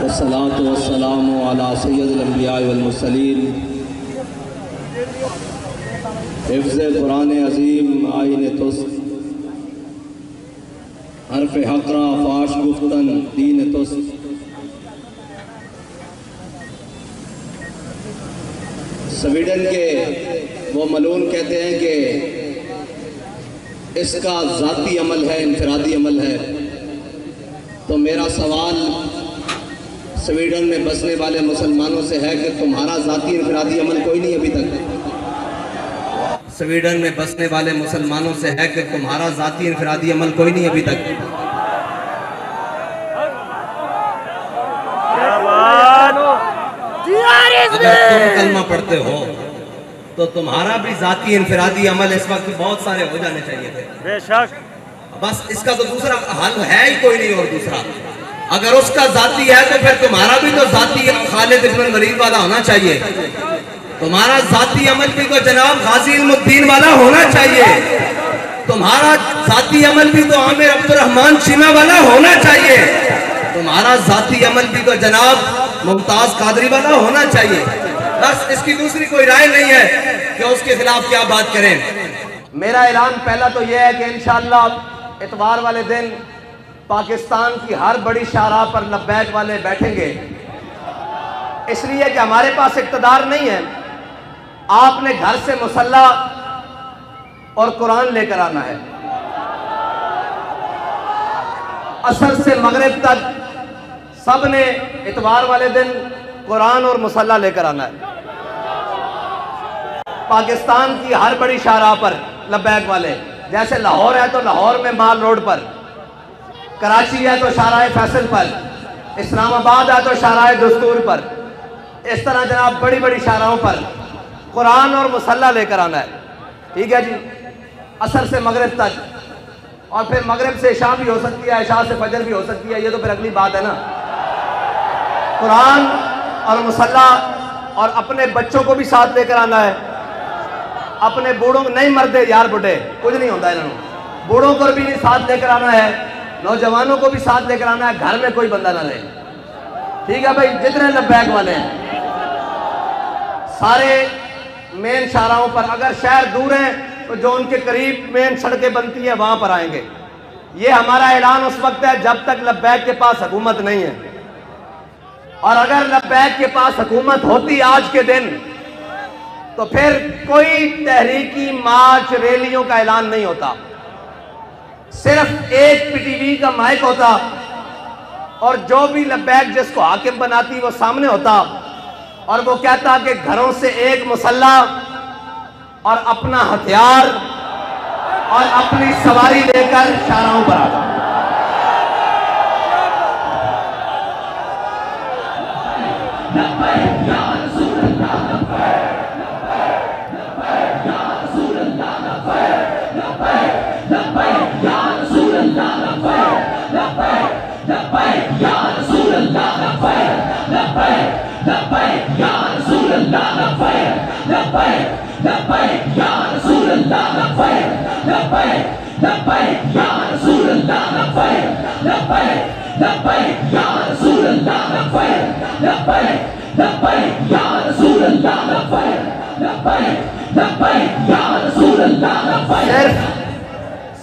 والصلاة والسلام على سید الانبیاء والمرسلین۔ حفظ قرآن عظیم آئین توست، حرف حق را فاش گفتن دین توست۔ سویڈن کے وہ ملون کہتے ہیں کہ اس کا ذاتی عمل ہے، انفرادی عمل ہے۔ تو میرا سوال سویڈن میں بسنے والے مسلمانوں سے ہے کہ تمہارا ذاتی انفرادی عمل کوئی نہیں ابھی تک؟ سویڈن میں بسنے والے مسلمانوں سے ہے کہ تمہارا ذاتی انفرادی عمل کوئی نہیں ابھی تک؟ اگر تم کلمہ پڑھتے ہو تو تمہارا بھی ذاتی انفرادی عمل اس وقت بہت سارے ہو جانے چاہیے تھے۔ بے شک بس اس کا تو دوسرا حل ہے ہی کوئی نہیں۔ اور دوسرا اگر اس کا ذاتی ہے تو پھر تمہارا بھی تو ذاتی خالد ابن الولید والا ہونا چاہیے، تمہارا ذاتی عمل بھی تو جناب غازی علم الدین والا ہونا چاہیے، تمہارا ذاتی عمل بھی تو عامر عبد الرحمن چیمہ والا ہونا چاہیے، تمہارا ذاتی عمل بھی تو جناب ممتاز قادری والا ہونا چاہیے۔ بس اس کی دوسری کوئی رائے نہیں ہے کہ اس کے خلاف کیا بات کریں۔ میرا اعلان پہلا تو یہ ہے کہ انشاءاللہ اتوار والے دن پاکستان کی ہر بڑی شاہراہ پر لبیک والے بیٹھیں گے، اس لیے کہ ہمارے پاس اقتدار نہیں ہے۔ آپ نے گھر سے مصلی اور قرآن لے کر آنا ہے، عصر سے مغرب تک سب نے اتوار والے دن قرآن اور مصلی لے کر آنا ہے۔ پاکستان کی ہر بڑی شاہراہ پر لبیک والے، جیسے لاہور ہے تو لاہور میں مال روڈ پر، کراچی ہے تو شاہراہ فیصل پر، اسلام آباد ہے تو شاہراہ دستور پر، اس طرح جناب بڑی بڑی شاہراہوں پر قرآن اور مصلی لے کر آنا ہے۔ ٹھیک ہے جی، عصر سے مغرب تک، اور پھر مغرب سے عشاء بھی ہو سکتی ہے، عشاء سے فجر بھی ہو سکتی ہے، یہ تو پھر اگلی بات ہے نا۔ قرآن اور مصلی، اور اپنے بچوں کو بھی ساتھ لے کر آنا ہے، اپنے بوڑھوں کو نہیں، مردے یار بڑھے کچھ نہیں ہوتا انہوں نے، بوڑھوں کو بھی ساتھ لے کر آنا ہے، نوجوانوں کو بھی ساتھ لے کر آنا ہے، گھر میں کوئی بندہ نہ لے۔ ٹھیک ہے بھائی، جتنے لبیک والے ہیں سارے مین شاہراہوں پر، اگر شہر دور ہیں تو جو ان کے قریب مین سڑکیں بنتی ہیں وہاں پر آئیں گے۔ یہ ہمارا اعلان اس وقت ہے جب تک لبیک کے پاس حکومت نہیں ہے، اور اگر لبیک کے پاس حکومت ہوتی آج کے دن تو پھر کوئی تحریکی مارچ ریلیوں کا اعلان نہیں ہوتا، صرف ایک پی ٹی وی کا مائک ہوتا، اور جو بھی لبیک جس کو حاکم بناتی وہ سامنے ہوتا، اور وہ کہتا کہ گھروں سے ایک مصلی اور اپنا ہتھیار اور اپنی سواری لے کر شاہراہوں پر آ جاؤ۔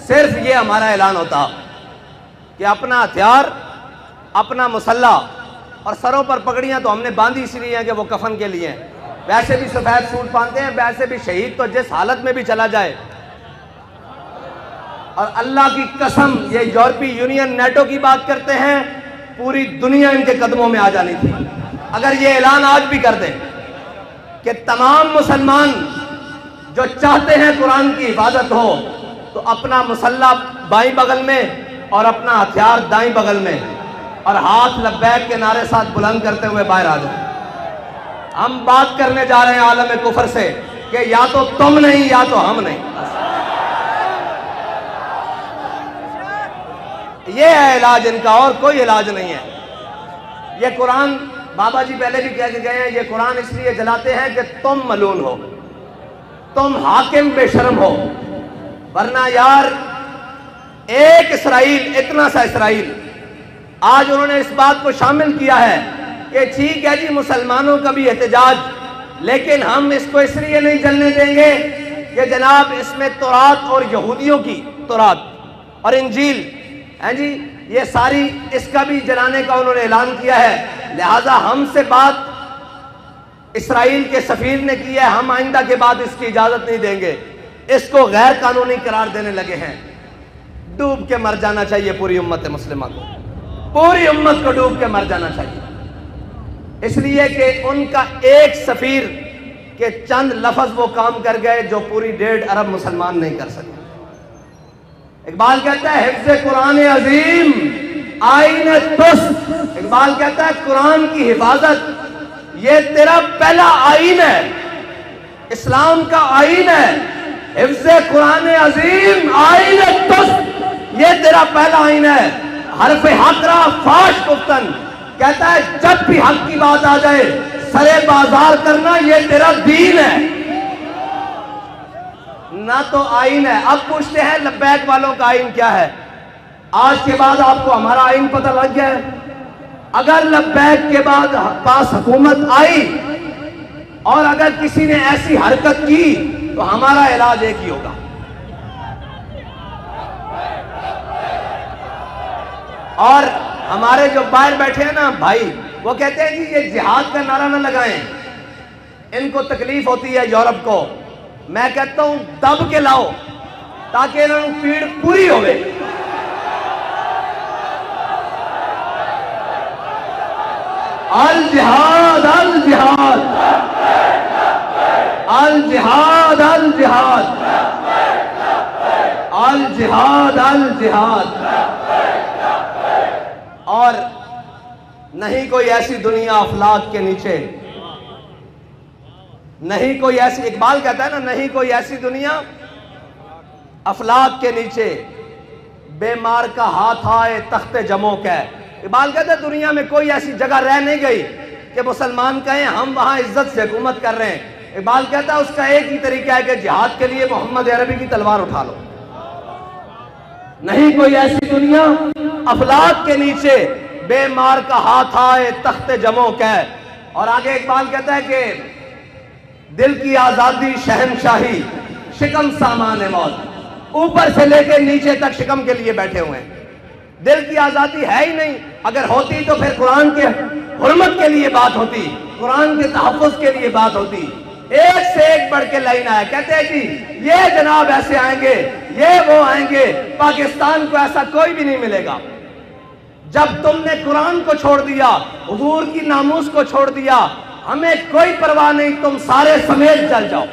صرف یہ ہمارا اعلان ہوتا کہ اپنا ہتھیار، اپنا مصلی، اور سروں پر پگڑیاں تو ہم نے باندھی اس لیے ہیں کہ وہ کفن کے لیے ہیں، ویسے بھی سفید سوٹ پہنتے ہیں، ویسے بھی شہید تو جس حالت میں بھی چلا جائے۔ اور اللہ کی قسم یہ یورپی یونین نیٹو کی بات کرتے ہیں، پوری دنیا ان کے قدموں میں آ جانی تھی اگر یہ اعلان آج بھی کر دیں کہ تمام مسلمان جو چاہتے ہیں قرآن کی حفاظت ہو تو اپنا مصلی بائیں بغل میں اور اپنا ہتھیار دائیں بغل میں، اور ہاتھ لبیک کے نعرے ساتھ بلند کرتے ہوئے باہر آ جائیں۔ ہم بات کرنے جا رہے ہیں عالم کفر سے کہ یا تو تم نہیں یا تو ہم نہیں۔ یہ ہے علاج ان کا، اور کوئی علاج نہیں ہے۔ یہ قرآن بابا جی پہلے بھی کہہ کے گئے ہیں، یہ قرآن اس لیے جلاتے ہیں کہ تم ملون ہو، تم حاکم بے شرم ہو، ورنہ یار ایک اسرائیل، اتنا سا اسرائیل، آج انہوں نے اس بات کو شامل کیا ہے کہ ٹھیک ہے جی مسلمانوں کا بھی احتجاج، لیکن ہم اس کو اس لیے نہیں جلنے دیں گے کہ جناب اس میں تورات اور یہودیوں کی تورات اور انجیل ہیں جی، یہ ساری اس کا بھی جلانے کا انہوں نے اعلان کیا ہے، لہٰذا ہم سے بات اسرائیل کے سفیر نے کی ہے، ہم آئندہ کے بعد اس کی اجازت نہیں دیں گے، اس کو غیر قانونی قرار دینے لگے ہیں۔ ڈوب کے مر جانا چاہیے پوری امت مسلمہ کو، پوری امت کو ڈوب کے مر جانا چاہیے، اس لیے کہ ان کا ایک سفیر کے چند لفظ وہ کام کر گئے جو پوری 1.5 ارب مسلمان نہیں کر سکے۔ اقبال کہتا ہے حفظ قرآن عظیم آئین تست، اقبال کہتا ہے قرآن کی حفاظت یہ تیرا پہلا آئین ہے، اسلام کا آئین ہے، حفظ قرآن عظیم آئین تست یہ تیرا پہلا آئین ہے۔ حرف حق را فاش گفتن، کہتا ہے جب بھی حق کی بات آ جائے سرے بازار کرنا یہ تیرا دین ہے، نہ تو آئین ہے۔ اب پوچھتے ہیں لبیک والوں کا آئین کیا ہے؟ آج کے بعد آپ کو ہمارا آئین پتہ لگ گیا ہے۔ اگر لبیک کے بعد پاس حکومت آئی اور اگر کسی نے ایسی حرکت کی تو ہمارا علاج ایک ہی ہوگا، اور ہمارے جو باہر بیٹھے ہیں نا بھائی، وہ کہتے ہیں جی یہ جہاد کا نعرہ نہ لگائیں، ان کو تکلیف ہوتی ہے یورپ کو۔ میں کہتا ہوں دب کے لاؤ تاکہ انہوں پیڑ پوری ہوئے۔ الجہاد الجہاد الجہاد الجہاد الجہاد الجہاد، اور نہیں کوئی ایسی دنیا افلاک کے نیچے، نہیں کوئی ایسی، اقبال کہتا ہے نا نہیں کوئی ایسی دنیا افلاک کے نیچے، بے مار کا ہاتھ آئے تخت جموں کا۔ اقبال کہتا ہے دنیا میں کوئی ایسی جگہ رہ نہیں گئی کہ مسلمان کہیں ہم وہاں عزت سے حکومت کر رہے ہیں۔ اقبال کہتا ہے اس کا ایک ہی طریقہ ہے کہ جہاد کے لیے محمد عربی کی تلوار اٹھا لو۔ نہیں کوئی ایسی دنیا افلاک کے نیچے، بے مار کا ہاتھ آئے تخت جموں کا۔ اور آگے اقبال کہتا ہے کہ دل کی آزادی شہنشاہی شکم سامان موت، اوپر سے لے کے نیچے تک شکم کے لیے بیٹھے ہوئے ہیں۔ دل کی آزادی ہے ہی نہیں، اگر ہوتی تو پھر قرآن کے حرمت کے لیے بات ہوتی، قرآن کے تحفظ کے لیے بات ہوتی۔ ایک سے ایک بڑھ کے لائن آیا، کہتے ہیں جی یہ جناب ایسے آئیں گے، یہ وہ آئیں گے، پاکستان کو ایسا کوئی بھی نہیں ملے گا۔ جب تم نے قرآن کو چھوڑ دیا، حضور کی ناموس کو چھوڑ دیا، ہمیں کوئی پرواہ نہیں، تم سارے سمیت جل جاؤ،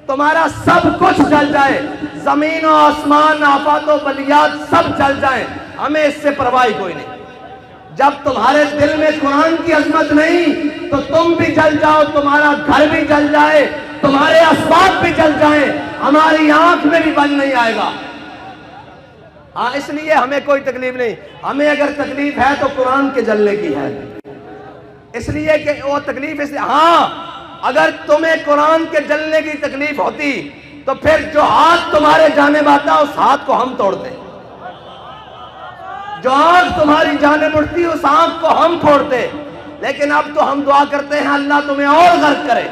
تمہارا سب کچھ جل جائے، زمین و آسمان آفات و بلیات سب جل جائیں، ہمیں اس سے پرواہ کوئی نہیں۔ جب تمہارے دل میں قرآن کی عظمت نہیں تو تم بھی جل جاؤ، تمہارا گھر بھی جل جائے، تمہارے اسباب بھی جل جائیں، ہماری آنکھ میں بھی بل نہیں آئے گا۔ ہاں اس لیے ہمیں کوئی تکلیف نہیں، ہمیں اگر تکلیف ہے تو قرآن کے جلنے کی ہے، اس لیے کہ وہ تکلیف اس لیے، ہاں اگر تمہیں قرآن کے جلنے کی تکلیف ہوتی تو پھر جو ہاتھ تمہارے جانب آتا اس ہاتھ کو ہم توڑتے، جو آنکھ تمہاری جانب اٹھتی اس آنکھ کو ہم پھوڑتے، لیکن اب تو ہم دعا کرتے ہیں اللہ تمہیں اور غرق کرے،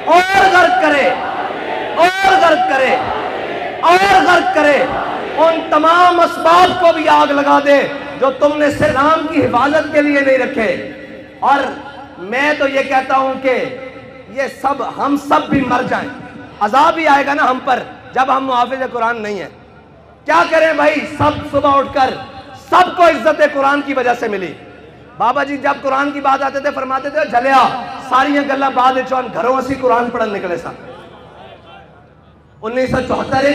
اور غرق کرے، اور غرق کرے، اور غرق کرے، ان تمام اسباب کو بھی آگ لگا دے جو تم نے اسلام کی حفاظت کے لیے نہیں رکھے۔ اور میں تو یہ کہتا ہوں کہ یہ سب ہم سب بھی مر جائیں، عذاب ہی آئے گا نا ہم پر جب ہم محافظ قرآن نہیں ہیں۔ کیا کریں بھائی، سب صبح اٹھ کر سب کو عزت قرآن کی وجہ سے ملی۔ بابا جی جب قرآن کی بات آتے تھے فرماتے تھے جلیا ساریاں گلاں بعد چون گھروں اسی قرآن پڑھن نکلے سن۔ 1974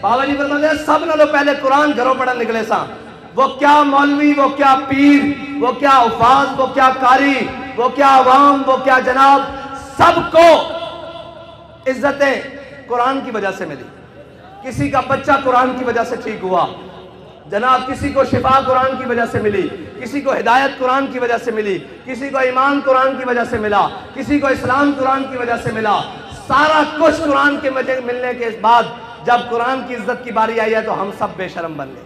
بابا جی فرماتے ہیں سب نالوں پہلے قرآن گھروں پڑھن نکلے سن۔ وہ کیا مولوی، وہ کیا پیر، وہ کیا حفاظ، وہ کیا قاری، وہ کیا عوام، وہ کیا جناب، سب کو عزتیں قرآن کی وجہ سے ملی۔ کسی کا بچہ قرآن کی وجہ سے ٹھیک ہوا جناب، کسی کو شفا قرآن کی وجہ سے ملی، کسی کو ہدایت قرآن کی وجہ سے ملی، کسی کو ایمان قرآن کی وجہ سے ملا، کسی کو اسلام قرآن کی وجہ سے ملا۔ سارا کچھ قرآن کے ملنے کے بعد جب قرآن کی عزت کی باری آئی ہے تو ہم سب بے شرم بن گئے،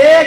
1